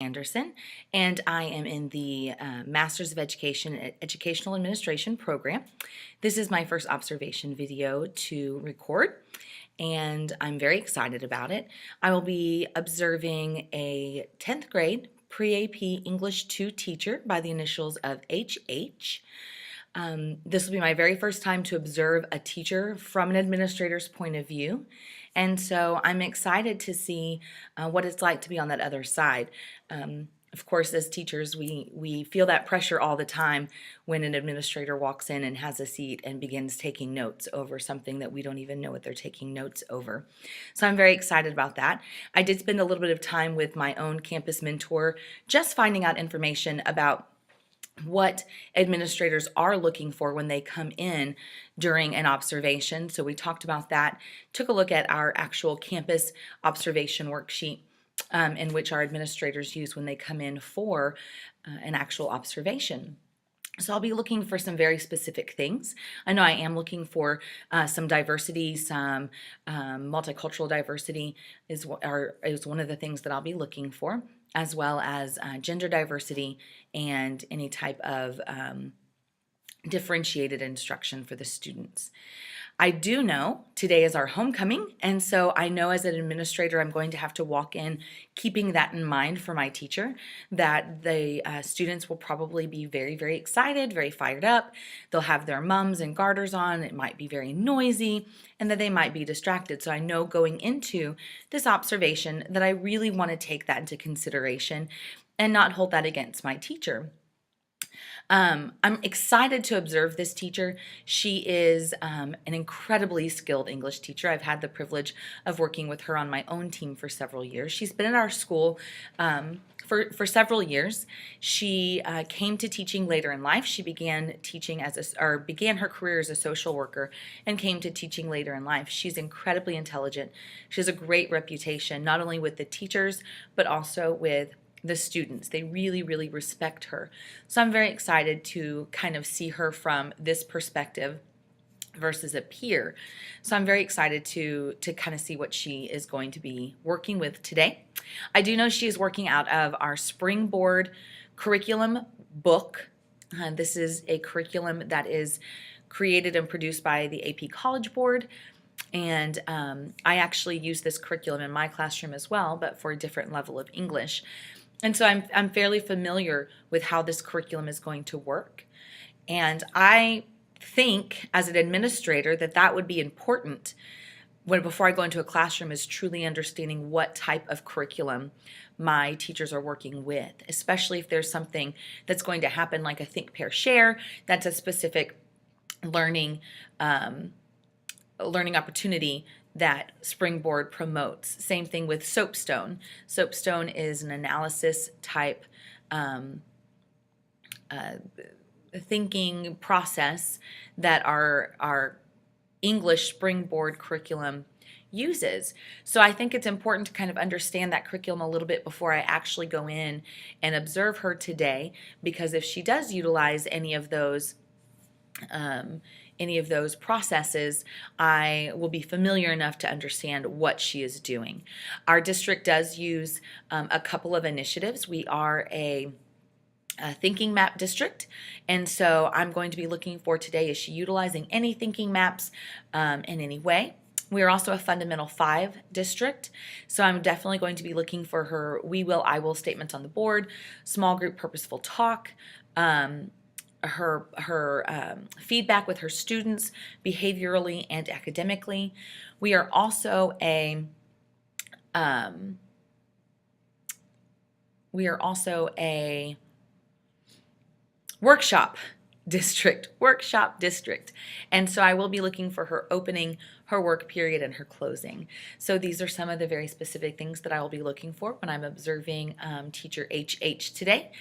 Anderson, and I am in the Masters of Education Educational Administration program. This is my first observation video to record, and I'm very excited about it. I will be observing a 10th grade pre-AP English 2 teacher by the initials of HH. This will be my very first time to observe a teacher from an administrator's point of view. And so I'm excited to see what it's like to be on that other side. Of course, as teachers, we feel that pressure all the time when an administrator walks in and has a seat and begins taking notes over something that we don't even know what they're taking notes over. So I'm very excited about that. I did spend a little bit of time with my own campus mentor just finding out information about what administrators are looking for when they come in during an observation. So we talked about that, took a look at our actual campus observation worksheet in which our administrators use when they come in for an actual observation. So I'll be looking for some very specific things. I know I am looking for some diversity, some multicultural diversity is one of the things that I'll be looking for, as well as gender diversity and any type of differentiated instruction for the students. I do know today is our homecoming, and so I know as an administrator I'm going to have to walk in keeping that in mind for my teacher, that the students will probably be very, very excited, very fired up. They'll have their mums and garters on. It might be very noisy, and that they might be distracted. So I know going into this observation that I really want to take that into consideration and not hold that against my teacher. I'm excited to observe this teacher. She is an incredibly skilled English teacher. I've had the privilege of working with her on my own team for several years. She's been at our school for several years. She came to teaching later in life. She began teaching began her career as a social worker and came to teaching later in life. She's incredibly intelligent. She has a great reputation, not only with the teachers, but also with the students. They really, really respect her. So I'm very excited to kind of see her from this perspective versus a peer. So I'm very excited to kind of see what she is going to be working with today. I do know she is working out of our Springboard curriculum book. This is a curriculum that is created and produced by the AP College Board. And I actually use this curriculum in my classroom as well, but for a different level of English. And so I'm fairly familiar with how this curriculum is going to work. And I think as an administrator that would be important before I go into a classroom, is truly understanding what type of curriculum my teachers are working with, especially if there's something that's going to happen like a Think, Pair, Share. That's a specific learning opportunity that Springboard promotes. Same thing with Soapstone. Soapstone is an analysis type thinking process that our English Springboard curriculum uses. So I think it's important to kind of understand that curriculum a little bit before I actually go in and observe her today, because if she does utilize any of those processes, I will be familiar enough to understand what she is doing. Our district does use a couple of initiatives. We are a thinking map district, and so I'm going to be looking for today, is she utilizing any thinking maps in any way? We are also a Fundamental 5 district, so I'm definitely going to be looking for her we will, I will statements on the board, small group purposeful talk, her feedback with her students behaviorally and academically. We are also a workshop district. And so I will be looking for her opening, her work period, and her closing. So these are some of the very specific things that I will be looking for when I'm observing teacher HH today.